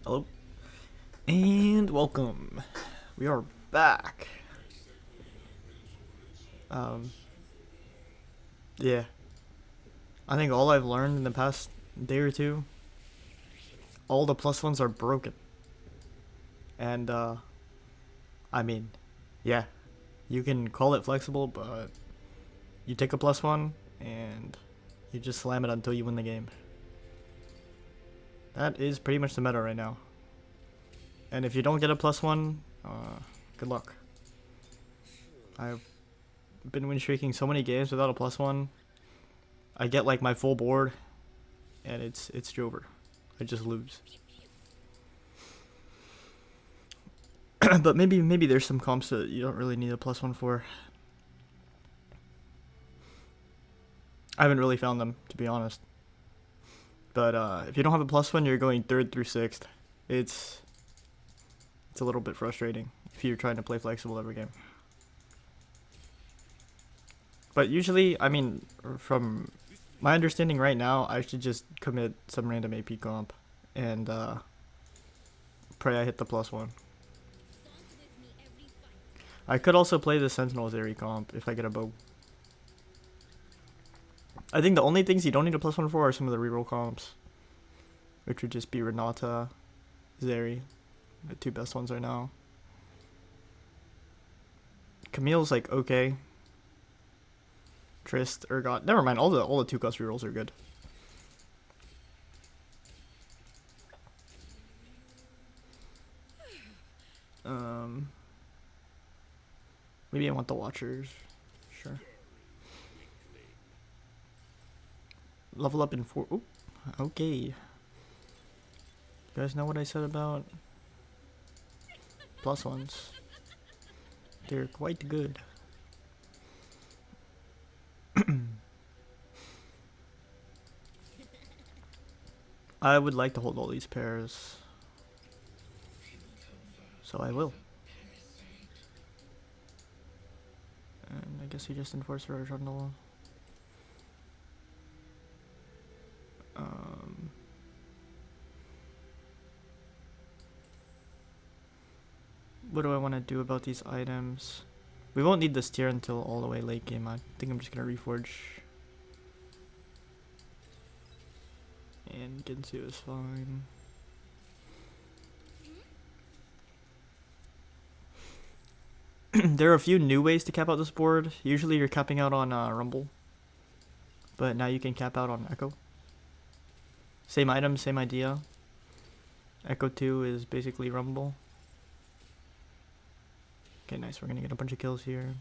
Hello and welcome. We are back. Um, yeah, I think all I've learned in the past day or two, all the plus ones are broken. And I mean, yeah, you can call it flexible, but you take a plus one and you just slam it until you win the game. That is pretty much the meta right now. And if you don't get a plus one, good luck. I've been win streaking so many games without a plus one. I get like my full board, and it's over. I just lose. But maybe there's some comps that you don't really need a plus one for. I haven't really found them, to be honest. But if you don't have a plus one, you're going third through sixth. It's a little bit frustrating if you're trying to play flexible every game. But usually, I mean, from my understanding right now, I should just commit some random AP comp and pray I hit the plus one. I could also play the Sentinel Zeri comp if I get a bow. I think the only things you don't need a plus one for are some of the reroll comps, which would just be Renata, Zeri, the two best ones right now. Camille's like okay. Trist, Urgot, never mind. All the two cost rerolls are good. Maybe I want the Watchers. Sure. Level up in 4. Oop. Okay. You guys know what I said about plus ones? They're quite good. I would like to hold all these pairs, so I will. And I guess we just enforce our Trundle. What do I want to do about these items? We won't need this tier until all the way late game. I think I'm just gonna reforge. And Gensu is fine. There are a few new ways to cap out this board. Usually you're capping out on Rumble, but now you can cap out on Ekko. Same item, same idea. Ekko 2 is basically Rumble. Okay, nice. We're gonna get a bunch of kills here.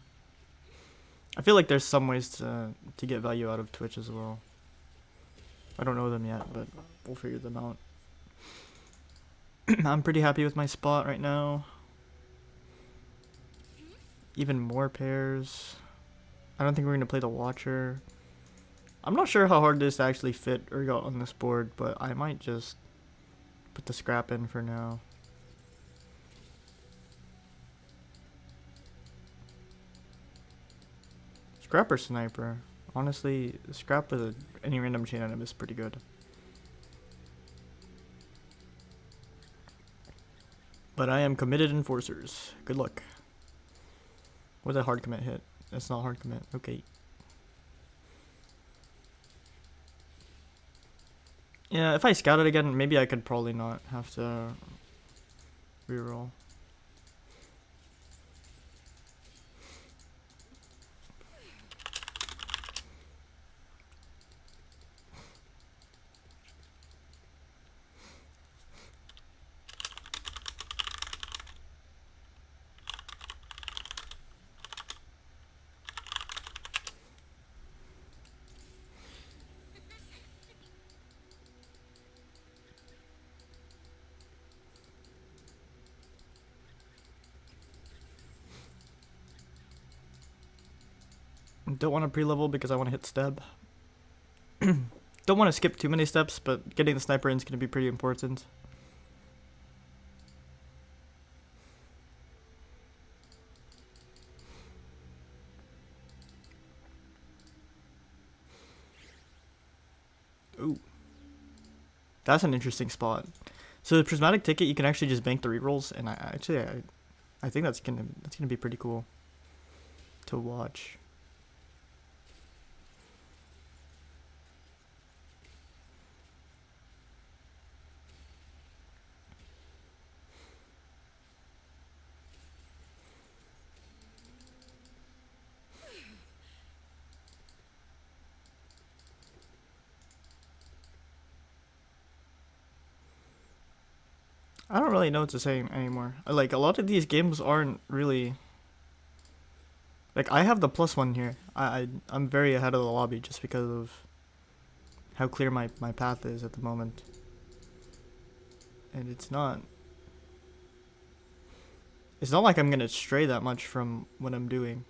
I feel like there's some ways to get value out of Twitch as well. I don't know them yet, but we'll figure them out. I'm pretty happy with my spot right now. Even more pairs. I don't think we're gonna play the Watcher. I'm not sure how hard it is to actually fit Urgot on this board, but I might just put the Scrap in for now. Scrap or Sniper? Honestly, Scrap with any random chain item is pretty good. But I am committed enforcers. Good luck. What's a hard commit hit? That's not hard commit. Okay. Yeah, if I scout it again, maybe I could probably not have to reroll. Don't want to pre-level because I want to hit stab. Don't want to skip too many steps, but getting the sniper in is going to be pretty important. Ooh. That's an interesting spot. So the prismatic ticket, you can actually just bank the rerolls, and I think that's gonna be pretty cool to watch. I don't really know what to say anymore. Like, a lot of these games aren't really like, I have the +1 here. I'm very ahead of the lobby just because of how clear my path is at the moment. And it's not like I'm gonna stray that much from what I'm doing.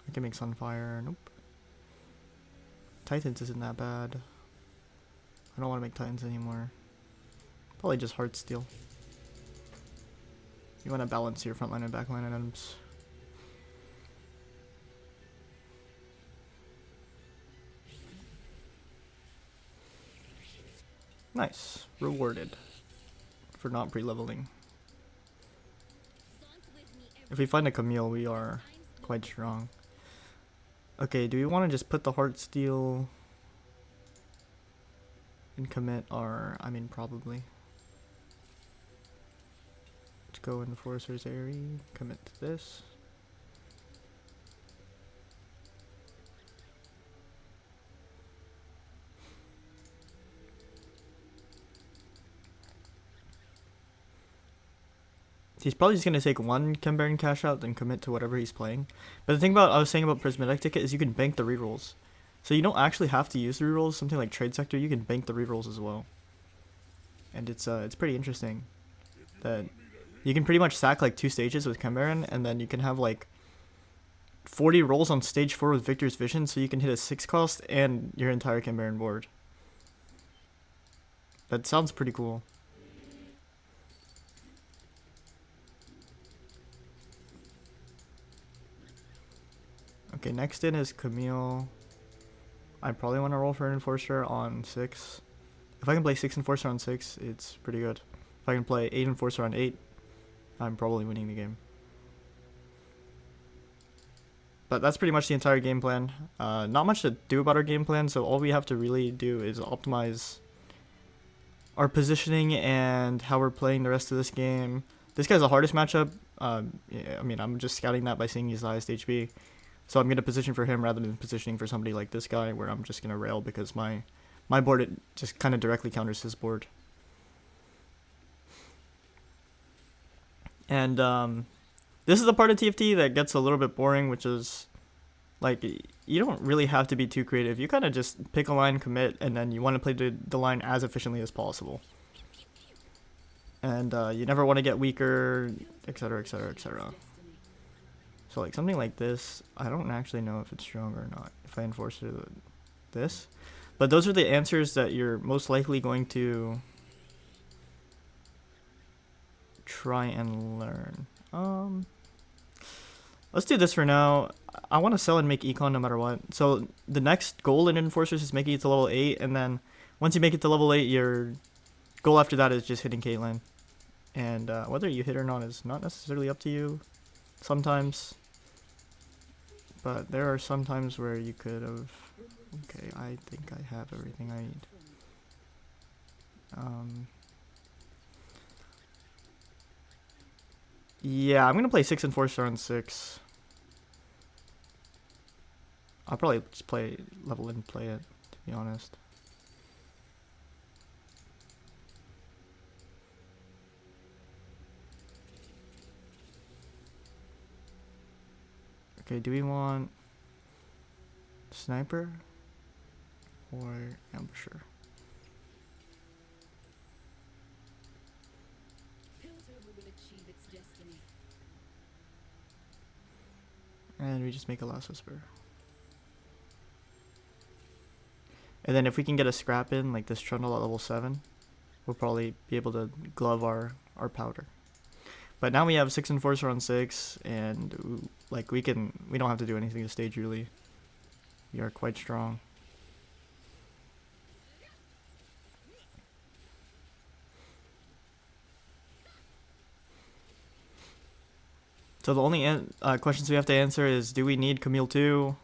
I can make Sunfire. Nope. Titans isn't that bad. I don't want to make Titans anymore. Probably just Heartsteel. You want to balance your frontline and backline items. Nice. Rewarded for not pre-leveling. If we find a Camille, we are quite strong. Okay, do we want to just put the Heartsteel and commit our... I mean, probably. Let's go in the Forester's area, commit to this. He's probably just going to take one Chimbaron cash out, then commit to whatever he's playing. But the thing about I was saying about Prismatic Ticket is you can bank the rerolls. So you don't actually have to use the rerolls. Something like Trade Sector, you can bank the rerolls as well. And it's pretty interesting that you can pretty much sack like 2 stages with Chimbaron, and then you can have like 40 rolls on stage 4 with Victor's Vision, so you can hit a 6 cost and your entire Chimbaron board. That sounds pretty cool. Okay, next in is Camille. I probably want to roll for an Enforcer on 6. If I can play 6 Enforcer on 6, it's pretty good. If I can play 8 Enforcer on 8, I'm probably winning the game. But that's pretty much the entire game plan. Not much to do about our game plan, so all we have to really do is optimize our positioning and how we're playing the rest of this game. This guy's the hardest matchup. Yeah, I mean, I'm just scouting that by seeing he's the highest HP. So I'm going to position for him rather than positioning for somebody like this guy, where I'm just going to rail because my board, it just kind of directly counters his board. And this is the part of TFT that gets a little bit boring, which is, like, you don't really have to be too creative. You kind of just pick a line, commit, and then you want to play the line as efficiently as possible. And you never want to get weaker, etc., etc., etc. So like something like this, I don't actually know if it's strong or not, if I enforce it this. But those are the answers that you're most likely going to try and learn. Let's do this for now. I want to sell and make econ no matter what. So the next goal in Enforcers is making it to level 8, and then once you make it to level 8, your goal after that is just hitting Caitlyn. And whether you hit or not is not necessarily up to you sometimes. But there are some times where you could have... Okay, I think I have everything I need. Yeah, I'm going to play 6 Enforcer on 6. I'll probably just play level and play it, to be honest. Okay, do we want Sniper or Ambusher? And we just make a Last Whisper. And then if we can get a scrap in, like this Trundle at level 7, we'll probably be able to glove our powder. But now we have 6 Enforcer on 6, and like we don't have to do anything to stage really. We are quite strong. So the only questions we have to answer is, do we need Camille 2?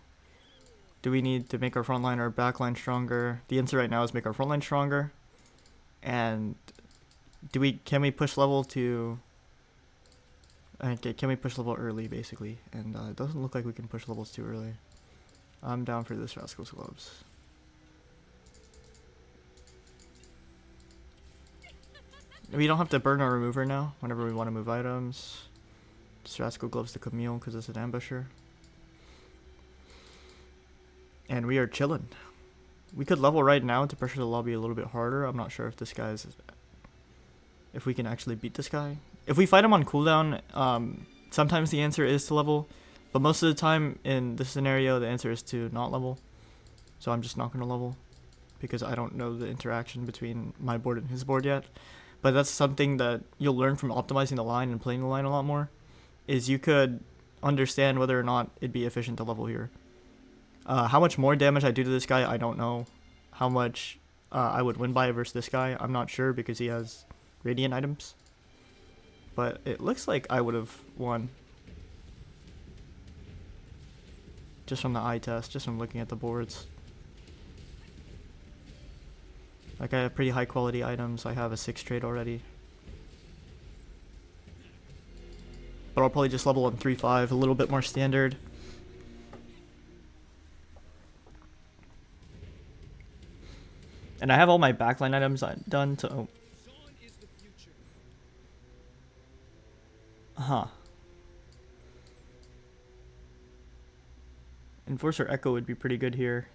Do we need to make our front line or back line stronger? The answer right now is make our front line stronger. And can we push level to... Okay, can we push level early, basically? And it doesn't look like we can push levels too early. I'm down for this Rascal's Gloves. We don't have to burn our remover now whenever we want to move items. Just Rascal Gloves to Camille because it's an ambusher. And we are chilling. We could level right now to pressure the lobby a little bit harder. I'm not sure if this guy's... if we can actually beat this guy. If we fight him on cooldown, sometimes the answer is to level. But most of the time in this scenario, the answer is to not level. So I'm just not going to level. Because I don't know the interaction between my board and his board yet. But that's something that you'll learn from optimizing the line and playing the line a lot more. Is you could understand whether or not it'd be efficient to level here. How much more damage I do to this guy, I don't know. How much I would win by versus this guy, I'm not sure because he has radiant items. But it looks like I would have won. Just from the eye test, just from looking at the boards. Like I have pretty high quality items. I have a 6 trade already. But I'll probably just level on 3-5, a little bit more standard. And I have all my backline items done to... Oh. Huh. Enforcer Ekko would be pretty good here.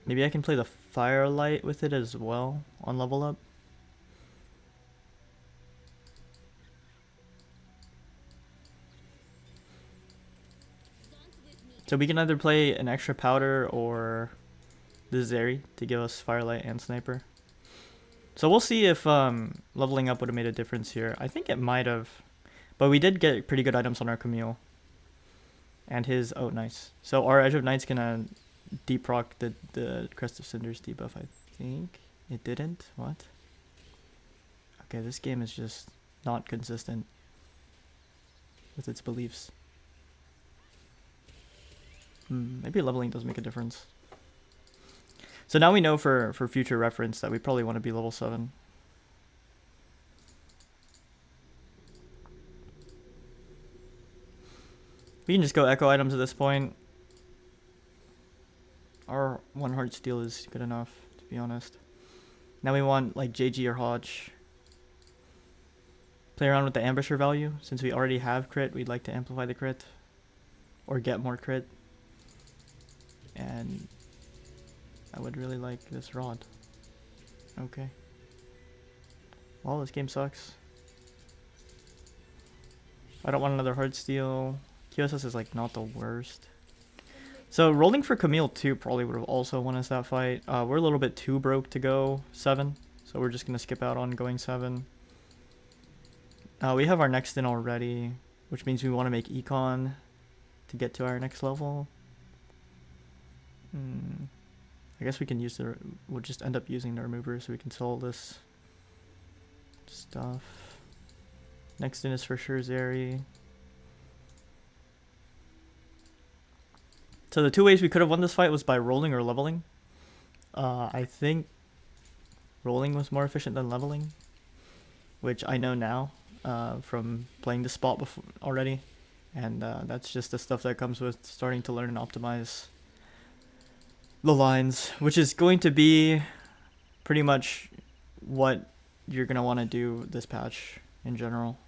Maybe I can play the Firelight with it as well on level up. So we can either play an extra powder or the Zeri to give us Firelight and Sniper. So we'll see if leveling up would have made a difference here. I think it might have. But we did get pretty good items on our Camille. And his... Oh, nice. So our Edge of Night's gonna deproc the Crest of Cinders debuff, I think. It didn't? What? Okay, this game is just not consistent with its beliefs. Maybe leveling does make a difference. So now we know for future reference that we probably want to be level 7. We can just go Echo items at this point. Our 1 Heart Steel is good enough, to be honest. Now we want like JG or Hodge. Play around with the Ambusher value. Since we already have crit, we'd like to amplify the crit. Or get more crit. And I would really like this rod. Okay. Well, this game sucks. I don't want another hard steal. QSS is like not the worst. So rolling for Camille 2 probably would have also won us that fight. We're a little bit too broke to go 7. So we're just going to skip out on going 7. We have our next in already. Which means we want to make Econ to get to our next level. I guess we can use we'll just end up using the remover so we can sell this stuff. Next in is for sure Zeri. So the 2 ways we could have won this fight was by rolling or leveling. I think rolling was more efficient than leveling, which I know now from playing this spot before already. And that's just the stuff that comes with starting to learn and optimize the lines, which is going to be pretty much what you're going to want to do this patch in general.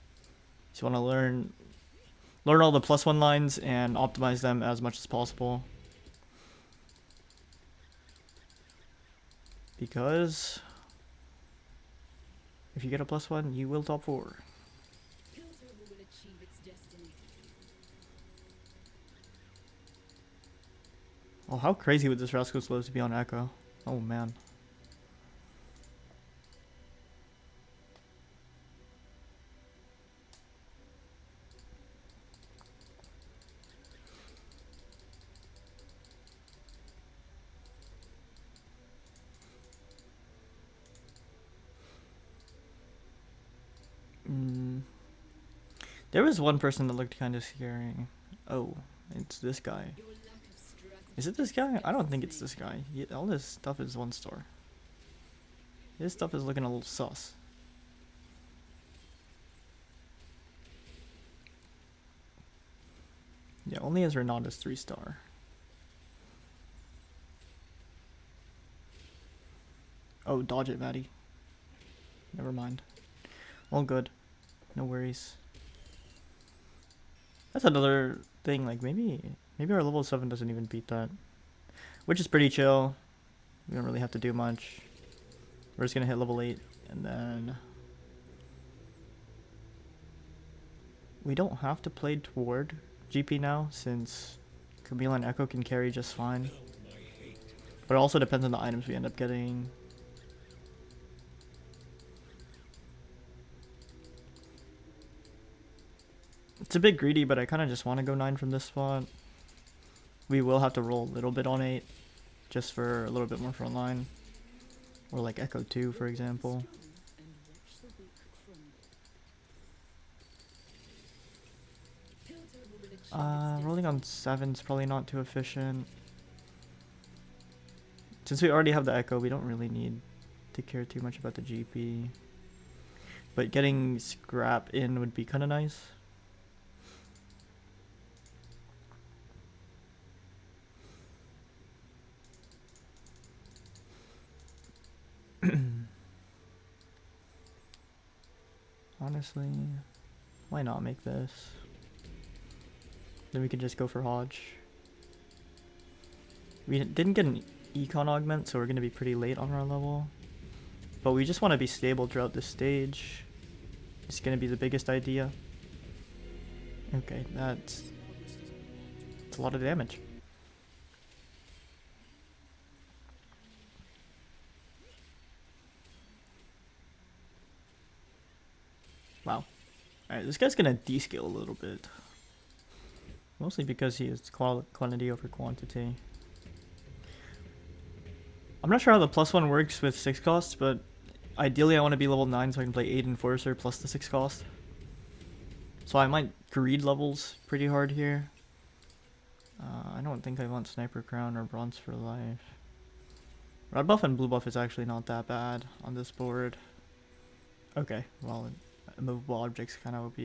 So you want to learn all the +1 lines and optimize them as much as possible. Because if you get a +1, you will top 4. Oh, how crazy would this Rascal's Gloves be on Ekko? Oh, man. There was one person that looked kind of scary. Oh, it's this guy. Is it this guy? I don't think it's this guy. All this stuff is 1-star. This stuff is looking a little sus. Yeah, only his Renata's 3-star. Oh, dodge it, Maddie. Never mind. All good. No worries. That's another thing, like maybe our level 7 doesn't even beat that. Which is pretty chill. We don't really have to do much. We're just gonna hit level 8 and then we don't have to play toward GP now since Camille and Ekko can carry just fine. But it also depends on the items we end up getting. It's a bit greedy, but I kind of just want to go 9 from this spot. We will have to roll a little bit on 8, just for a little bit more front line. Or like Ekko 2, for example. Rolling on 7's probably not too efficient. Since we already have the Ekko, we don't really need to care too much about the GP. But getting scrap in would be kind of nice. Honestly, why not make this? Then we can just go for Hodge. We didn't get an econ augment, so we're going to be pretty late on our level. But we just want to be stable throughout this stage. It's going to be the biggest idea. Okay, that's a lot of damage. Wow. Alright, this guy's going to descale a little bit. Mostly because he is quantity over quantity. I'm not sure how the +1 works with 6 costs, but ideally I want to be level 9 so I can play 8 Enforcer plus the 6 cost. So I might greed levels pretty hard here. I don't think I want Sniper Crown or Bronze for Life. Red buff and blue buff is actually not that bad on this board. Okay, well, immovable objects kind of OP.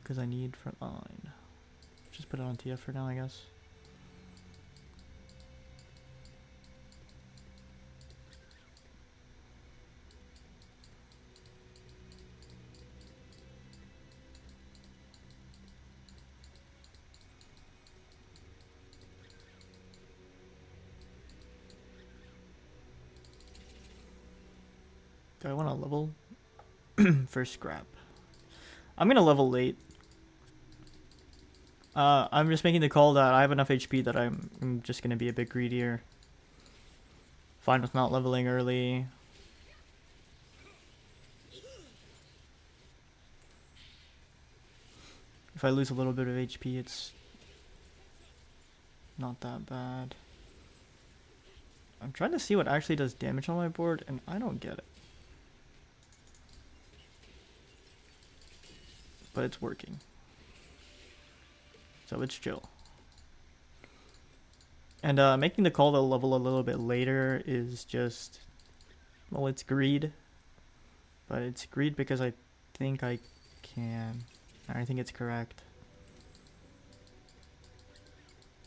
Because I need front line. Just put it on TF for now, I guess. Do I want to level for scrap? I'm gonna level late. I'm just making the call that I have enough HP that I'm just gonna be a bit greedier. Fine with not leveling early. If I lose a little bit of HP, it's not that bad. I'm trying to see what actually does damage on my board, and I don't get it. But it's working. So it's chill. And making the call to level a little bit later is just, well, it's greed. But it's greed because I think I can. I think it's correct.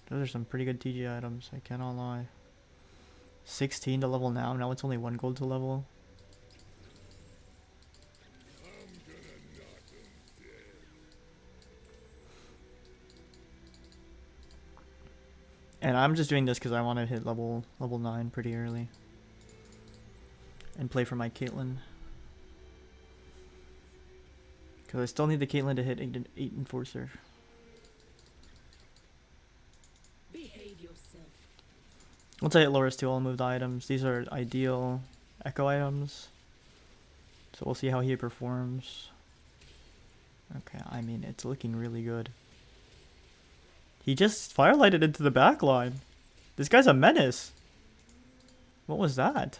Those are some pretty good TG items, I cannot lie. 16 to level now it's only 1 gold to level. And I'm just doing this because I want to hit level 9 pretty early. And play for my Caitlyn. Because I still need the Caitlyn to hit 8 Enforcer. Once I hit Loris 2, I'll move the items. These are ideal Ekko items. So we'll see how he performs. Okay, I mean, it's looking really good. He just firelighted into the back line. This guy's a menace. What was that?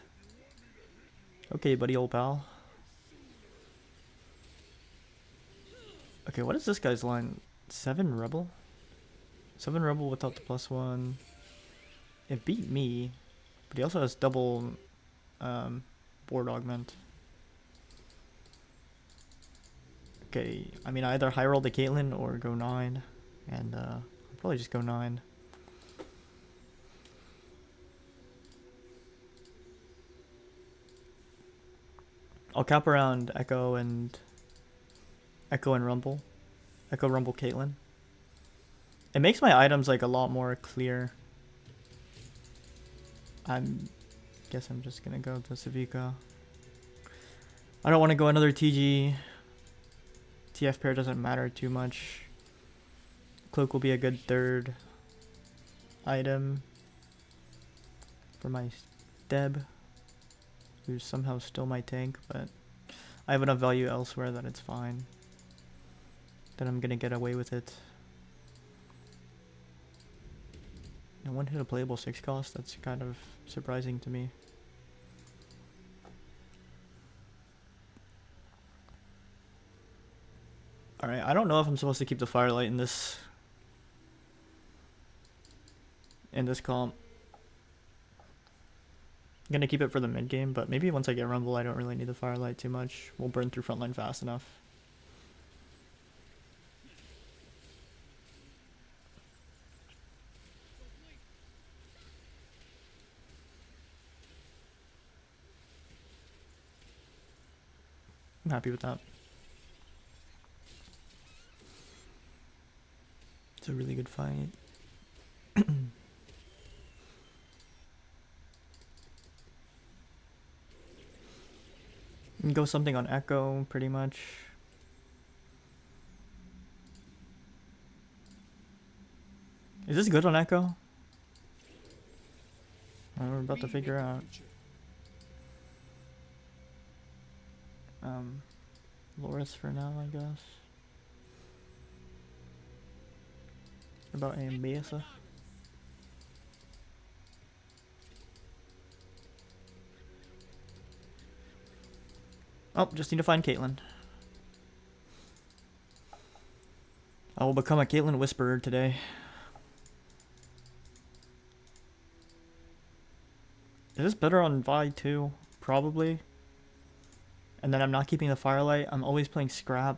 Okay, buddy, old pal. Okay, what is this guy's line? 7 rebel? 7 rebel without the +1. It beat me, but he also has double board augment. Okay, I mean, I either high roll the Caitlyn or go 9, and I'll probably just go 9. I'll cap around Ekko and Rumble. Ekko, Rumble, Caitlyn. It makes my items like a lot more clear. Guess I'm just gonna go to Savika. I don't want to go another TG. TF pair doesn't matter too much. Cloak will be a good third item for my Deb, who's somehow still my tank, but I have enough value elsewhere that it's fine. Then I'm gonna get away with it. No one hit a playable 6 cost, that's kind of surprising to me. Alright, I don't know if I'm supposed to keep the Firelight in this comp. I'm gonna keep it for the mid game, but maybe once I get Rumble I don't really need the Firelight too much. We'll burn through frontline fast enough. I'm happy with that. It's a really good fight. Go something on Ekko, pretty much. Is this good on Ekko? We're about to figure out. Loris for now, I guess. What about Ambessa? Oh, just need to find Caitlyn. I will become a Caitlyn Whisperer today. Is this better on Vi too? Probably. And then I'm not keeping the Firelight. I'm always playing Scrap.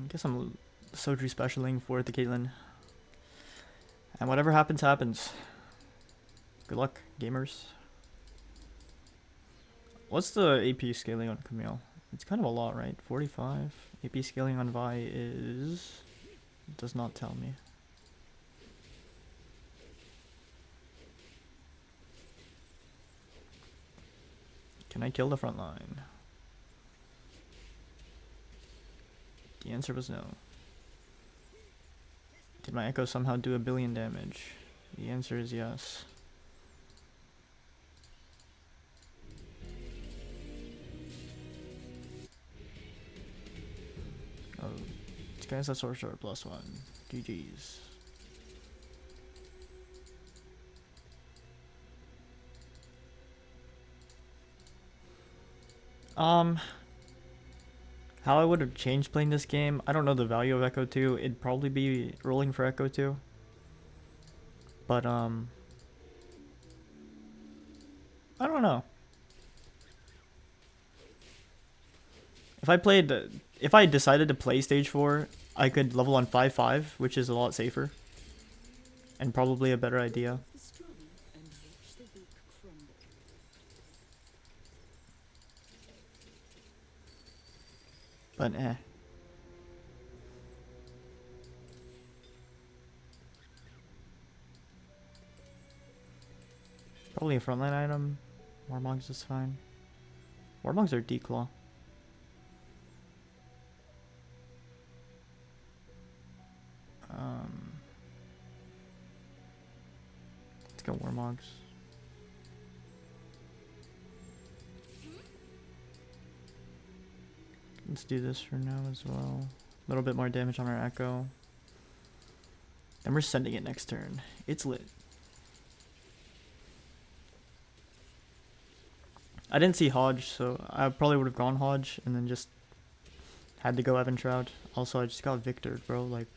Guess I'm Sojri specialing for the Caitlyn. And whatever happens, happens. Good luck, gamers. What's the AP scaling on Camille? It's kind of a lot, right? 45. AP scaling on Vi is... does not tell me. Can I kill the front line? The answer was no. Did my Ekko somehow do 1 billion damage? The answer is yes. Oh, this guy's a sorcerer +1. GG's. How I would have changed playing this game, I don't know the value of Ekko 2. It'd probably be rolling for Ekko 2. But, I don't know. If I decided to play stage 4, I could level on 5-5, which is a lot safer. And probably a better idea. But probably a frontline item. Warmogs is fine. Warmogs are declaw. Let's go Warmogs. Let's do this for now as well. A little bit more damage on our Ekko. Then we're sending it next turn. It's lit. I didn't see Hodge, so I probably would have gone Hodge and then just had to go Evan Shroud. Also, I just got Victor, bro. Like,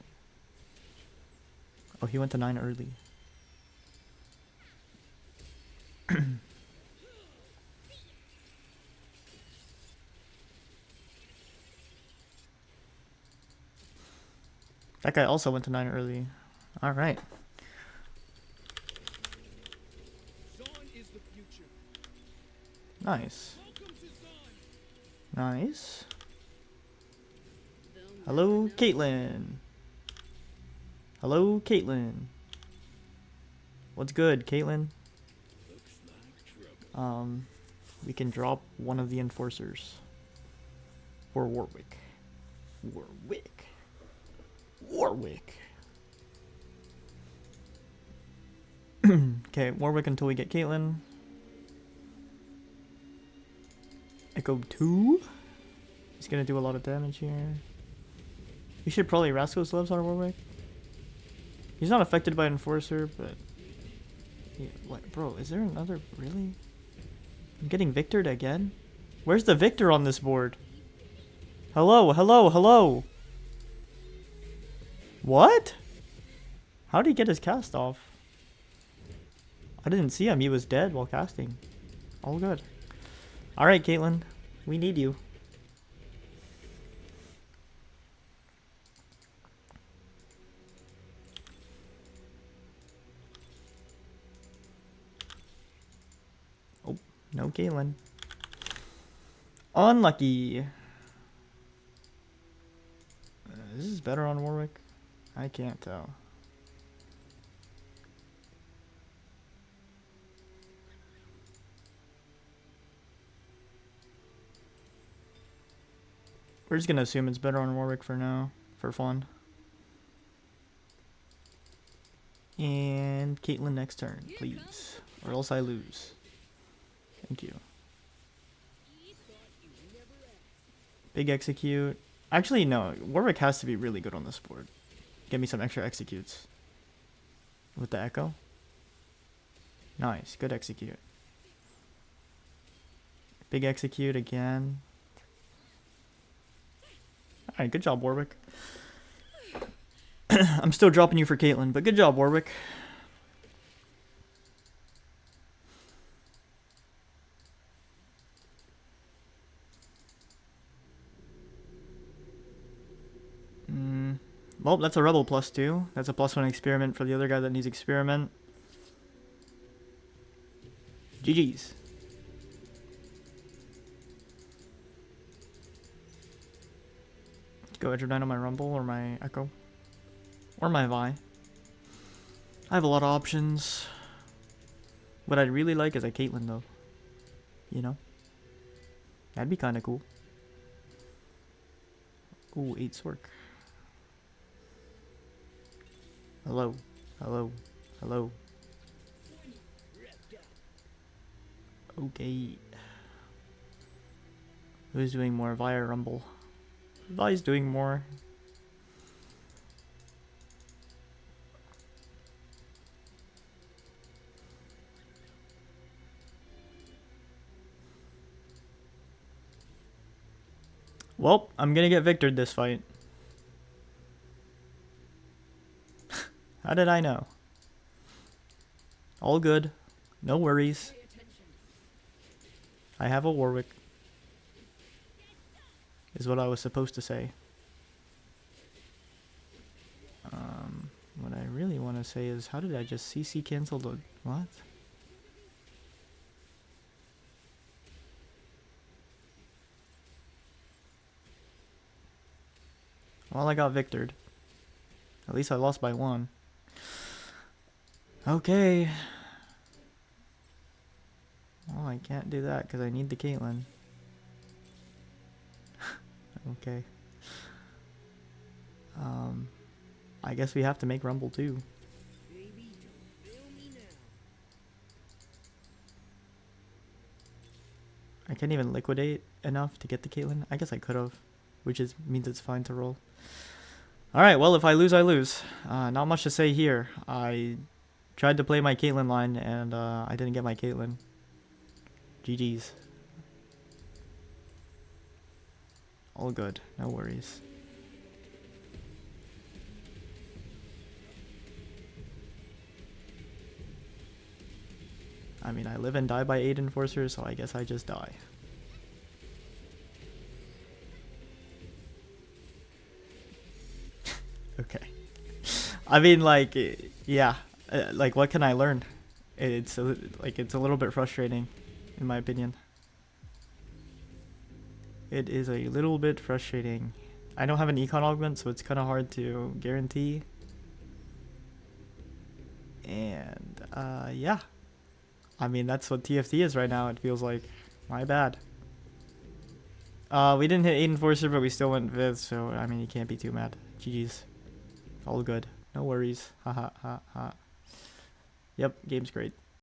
oh, he went to 9 early. That guy also went to 9 early. All right. Nice. Nice. Hello, Caitlyn. Hello, Caitlyn. What's good, Caitlyn? We can drop one of the enforcers. Or Warwick. Warwick. Warwick. Okay, Warwick until we get Caitlyn. Ekko 2. He's gonna do a lot of damage here. We should probably Rascal's Gloves on Warwick. He's not affected by Enforcer, but... Yeah, what, bro, is there another... Really? I'm getting Victored again? Where's the Victor on this board? Hello, hello, hello! What? How did he get his cast off? I didn't see him. He was dead while casting. All good. Alright, Caitlyn. We need you. Oh, no Caitlyn. Unlucky. This is better on Warwick? I can't tell. We're just gonna assume it's better on Warwick for now, for fun. And Caitlyn next turn, please. Or else I lose. Thank you. Big execute. Actually, no. Warwick has to be really good on this board. Get me some extra executes. With the Ekko. Nice. Good execute. Big execute again. Alright, good job, Warwick. I'm still dropping you for Caitlyn, but good job, Warwick. Well, that's a Rebel +2. That's a +1 experiment for the other guy that needs experiment. GG's. Go Edge of Nine on my Rumble or my Ekko. Or my Vi. I have a lot of options. What I'd really like is a Caitlyn though. You know? That'd be kinda cool. Ooh, 8 Sork. Hello. Hello. Hello. Okay. Who's doing more? Vi or Rumble? Vi's doing more. Well, I'm gonna get Victored this fight. How did I know? All good. No worries. I have a Warwick. Is what I was supposed to say. What I really want to say is, how did I just CC cancel the... What? Well, I got Victored. At least I lost by 1. Okay. Well, I can't do that because I need the Caitlyn. Okay. I guess we have to make Rumble too. I can't even liquidate enough to get the Caitlyn. I guess I could have, which means it's fine to roll. Alright, well, if I lose, I lose. Not much to say here. I tried to play my Caitlyn line, and I didn't get my Caitlyn. GG's. All good. No worries. I mean, I live and die by 8 Enforcers, so I guess I just die. Okay. I mean, like, yeah. Like, what can I learn? It's a little bit frustrating, in my opinion. It is a little bit frustrating. I don't have an econ augment, so it's kind of hard to guarantee. And, yeah. I mean, that's what TFT is right now, it feels like. My bad. We didn't hit 8 Enforcer, but we still went 5th, so, I mean, you can't be too mad. GG's. All good. No worries. Ha ha ha ha. Yep, game's great.